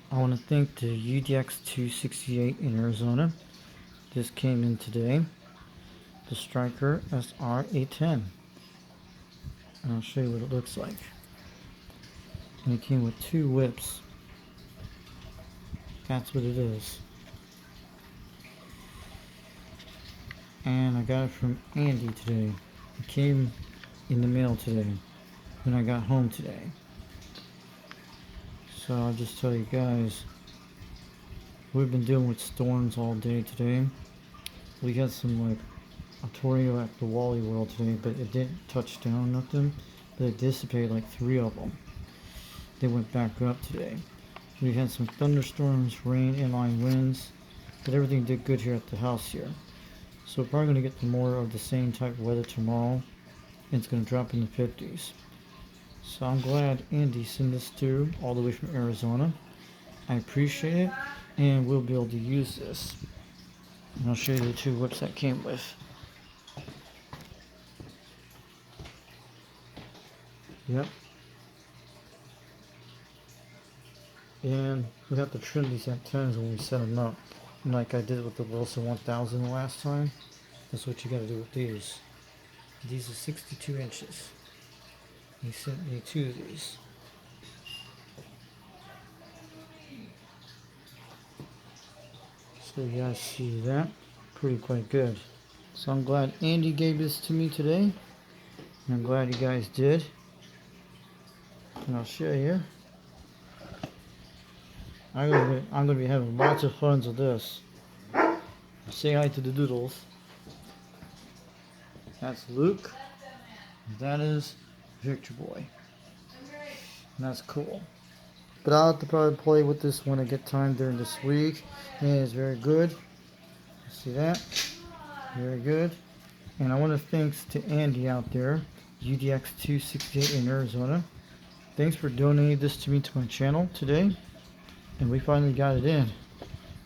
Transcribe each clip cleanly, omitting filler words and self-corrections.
I want to thank the UDX-268 in Arizona. This came in today. The Striker SR810. And I'll show you what it looks like. And it came with 2 whips. That's what it is. And I got it from Andy today. It came in the mail today when I got home today. So I'll just tell you guys, we've been dealing with storms all day today. We got some like a tornado at the Wally World today, but it didn't touch down or nothing. But it dissipated like 3 of them. They went back up today. We had some thunderstorms, rain, inline winds, but everything did good here at the house here. So we're probably going to get more of the same type of weather tomorrow, and it's going to drop in the 50s. So I'm glad Andy sent this through all the way from Arizona. I appreciate it, and we'll be able to use this. And I'll show you the 2 whips that came with. Yep. And we have to trim these antennas when we set them up. And like I did with the Wilson 1000 last time, that's what you got to do with these. These are 62 inches. He sent me 2 of these. So you guys see that? Pretty quite good. So I'm glad Andy gave this to me today. And I'm glad you guys did. And I'll show you. I'm gonna be having lots of fun with this. Say hi to the doodles. That's Luke. That is Victor Boy. And that's cool. But I'll have to probably play with this when I get time during this week. And it's very good. See that? Very good. And I want to thanks to Andy out there, UDX-268 in Arizona. Thanks for donating this to me to my channel today. And we finally got it in.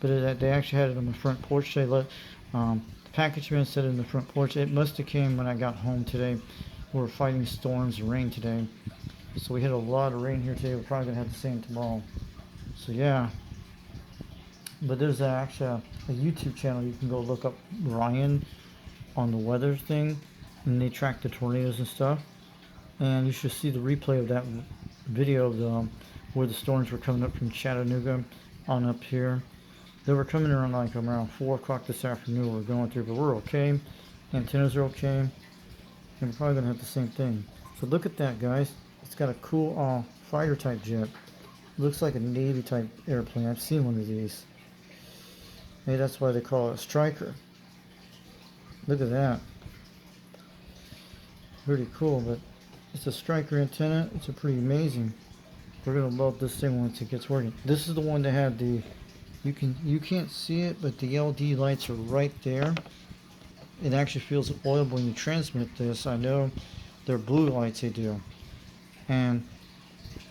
But they actually had it on the front porch. They let the package man set it in the front porch. It must have came when I got home today. We were fighting storms and rain today. So we had a lot of rain here today. We're probably going to have the same tomorrow. So yeah. But there's actually a YouTube channel. You can go look up Ryan on the weather thing. And they track the tornadoes and stuff. And you should see the replay of that video of where the storms were coming up from Chattanooga on up here. They were coming around like around 4 o'clock this afternoon. We're going through, but we're okay. Antennas are okay. And we're probably going to have the same thing. So look at that, guys. It's got a cool fighter type jet. Looks like a Navy type airplane. I've seen one of these. Maybe that's why they call it a Striker. Look at that. Pretty cool, but it's a Striker antenna. It's a pretty amazing. We're gonna love this thing once it gets working. This is the one that had the you can't see it, but the LED lights are right there. It actually feels oil when you transmit this. I know they're blue lights they do. And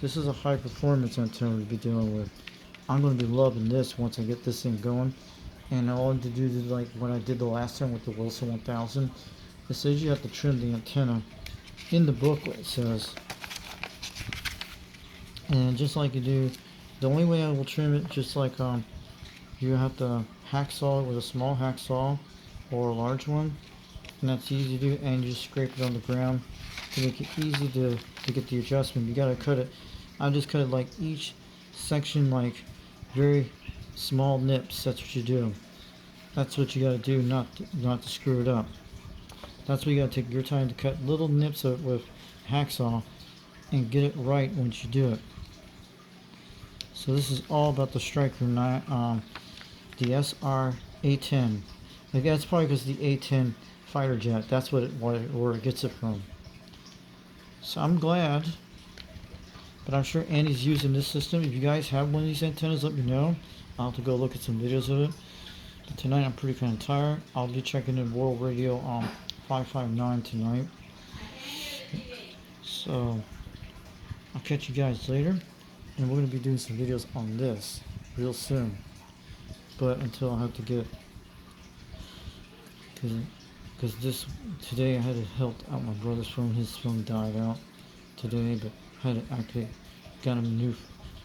this is a high performance antenna we'll be dealing with. I'm going to be loving this once I get this thing going. And all I have to do is like what I did the last time with the Wilson 1000. It says you have to trim the antenna. In the booklet it says. And just like you do, the only way I will trim it, just like you have to hacksaw it with a small hacksaw or a large one. And that's easy to do, and you just scrape it on the ground to make it easy to get the adjustment. You gotta cut it. I just cut it like each section like very small nips. That's what you do. That's what you gotta do, not to screw it up. That's what you gotta take your time to cut little nips of it with hacksaw and get it right once you do it. So this is all about the Striker 9, the SR810. Like that's probably because the A10 fighter jet. That's where it gets it from. So I'm glad. But I'm sure Andy's using this system. If you guys have one of these antennas, let me know. I'll have to go look at some videos of it. But tonight I'm pretty kind of tired. I'll be checking in World Radio 559 tonight. So I'll catch you guys later. And we're going to be doing some videos on this real soon. But until I have to get, because today I had to help out my brother's phone. His phone died out today, but I had to actually got him a new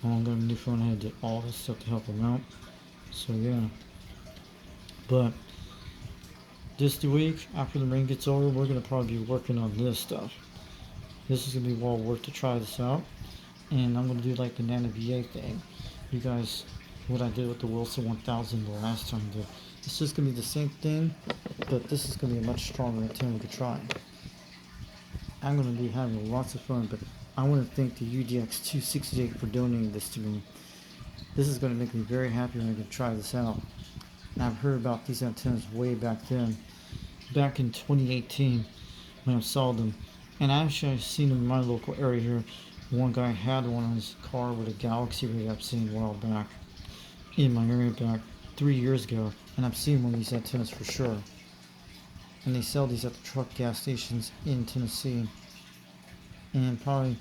I'm got a new phone. I had to do all this stuff to help him out. So yeah. But this week, after the rain gets over, we're gonna probably be working on this stuff. This is gonna be well worth to try this out. And I'm gonna do like the Nano VA thing. You guys, what I did with the Wilson 1000 the last time. It's just gonna be the same thing, but this is gonna be a much stronger antenna we could try. I'm gonna be having lots of fun, but I want to thank the UDX-268 for donating this to me. This is gonna make me very happy when I can try this out. And I've heard about these antennas way back then, back in 2018 when I saw them. And actually I've seen them in my local area here. One guy had one on his car with a Galaxy radio I've seen a while back in my area back 3 years ago, and I've seen one of these antennas for sure. And they sell these at the truck gas stations in Tennessee. And probably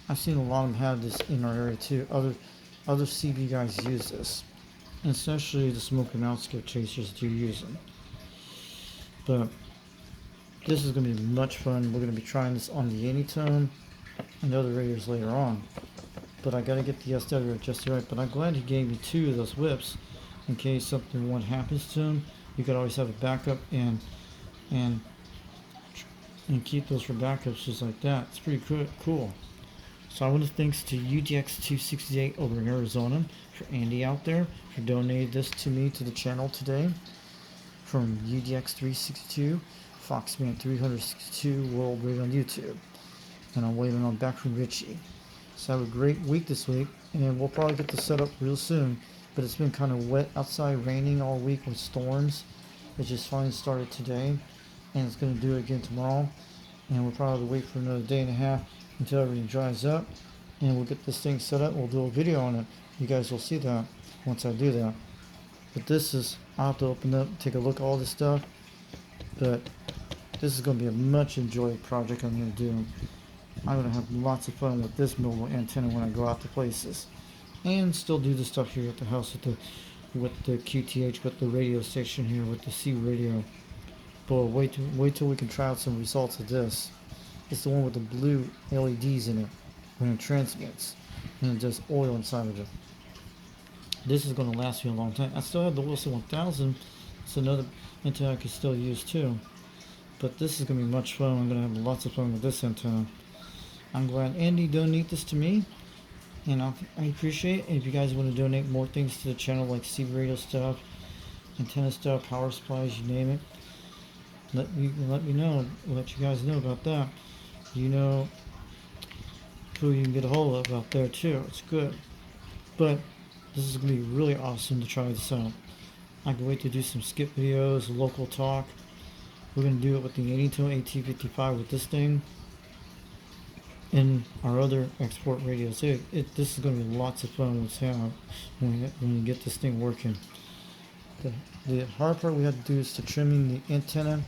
I've seen a lot of them have this in our area too. Other CB guys use this, and especially the smoke and outskirt chasers do use them. But this is going to be much fun. We're going to be trying this on the Anytone and other radios later on. But I got to get the SW adjusted right. But I'm glad he gave me 2 of those whips in case something one happens to him. You could always have a backup and keep those for backups just like that. It's pretty cool. So I want to thanks to UDX-268 over in Arizona for Andy out there for donating this to me to the channel today. From UDX-362, Foxman 362 World Radio on YouTube. And I'm waiting on back from Richie. So have a great week this week, and we'll probably get this set up real soon. But it's been kind of wet outside, raining all week with storms. It just finally started today, and it's going to do it again tomorrow. And we'll probably wait for another day and a half until everything dries up, and we'll get this thing set up. We'll do a video on it. You guys will see that once I do that. But this is, I'll have to open up, take a look at all this stuff. But this is going to be a much enjoyed project I'm going to do. I'm going to have lots of fun with this mobile antenna when I go out to places. And still do the stuff here at the house with the QTH, with the radio station here, with the C radio. But wait till we can try out some results of this. It's the one with the blue LEDs in it when it transmits, and it does oil inside of it. This is going to last me a long time. I still have the Wilson 1000. It's another antenna I can still use too. But this is going to be much fun. I'm going to have lots of fun with this antenna. I'm glad Andy donated this to me, and I appreciate it. If you guys want to donate more things to the channel, like C radio stuff, antenna stuff, power supplies, you name it, let me know. Let you guys know about that. You know who you can get a hold of out there too. It's good. But this is going to be really awesome to try this out. I can wait to do some skip videos, local talk. We're going to do it with the Anytone AT55 with this thing and our other export radios. This is going to be lots of fun when we get this thing working. The hard part we have to do is to trimming the antenna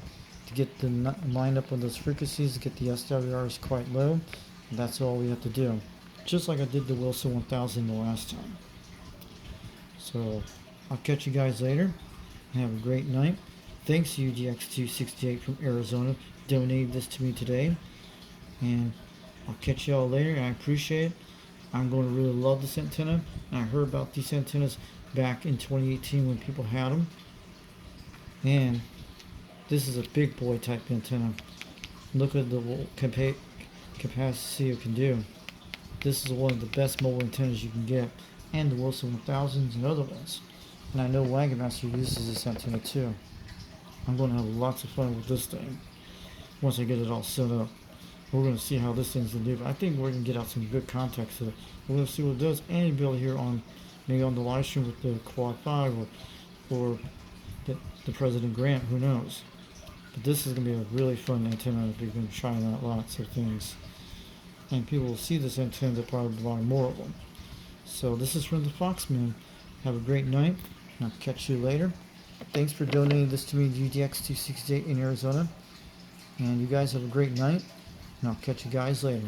to get the line up on those frequencies, to get the SWRs quite low. And that's all we have to do. Just like I did the Wilson 1000 the last time. So I'll catch you guys later. Have a great night. Thanks UDX-268 from Arizona donated this to me today. And I'll catch y'all later. I appreciate it. I'm going to really love this antenna. I heard about these antennas back in 2018 when people had them. And this is a big boy type antenna. Look at the capacity it can do. This is one of the best mobile antennas you can get. And the Wilson 1000s and other ones. And I know Wagon Master uses this antenna too. I'm going to have lots of fun with this thing once I get it all set up. We're going to see how this thing's going to do. I think we're going to get out some good context of it. We're going to see what it does, and you'll be able to hear on maybe on the live stream with the Quad 5 or the President Grant, who knows. But this is going to be a really fun antenna. We're going to try out lots of things. And people will see this antenna, they'll probably buy more of them. So this is from the Foxman. Have a great night, and I'll catch you later. Thanks for donating this to me, UDX-268 in Arizona. And you guys have a great night, and I'll catch you guys later.